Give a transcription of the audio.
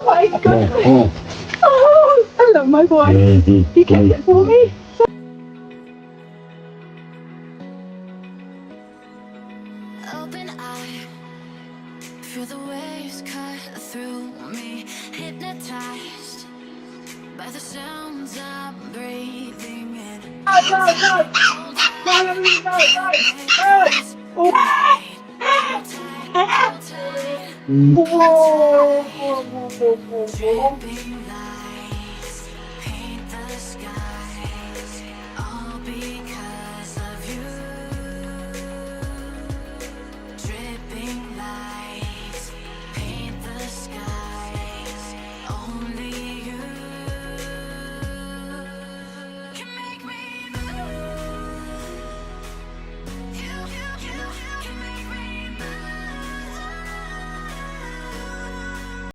My God. Oh, I love my boy. He kept it for me. Open eye, feel the waves cut through me, hypnotized by the sounds I'm breathing in. No, no, no. No, no, no, no. Oh. Hold tight, hold tight, Whoa. dripping lights paint the sky.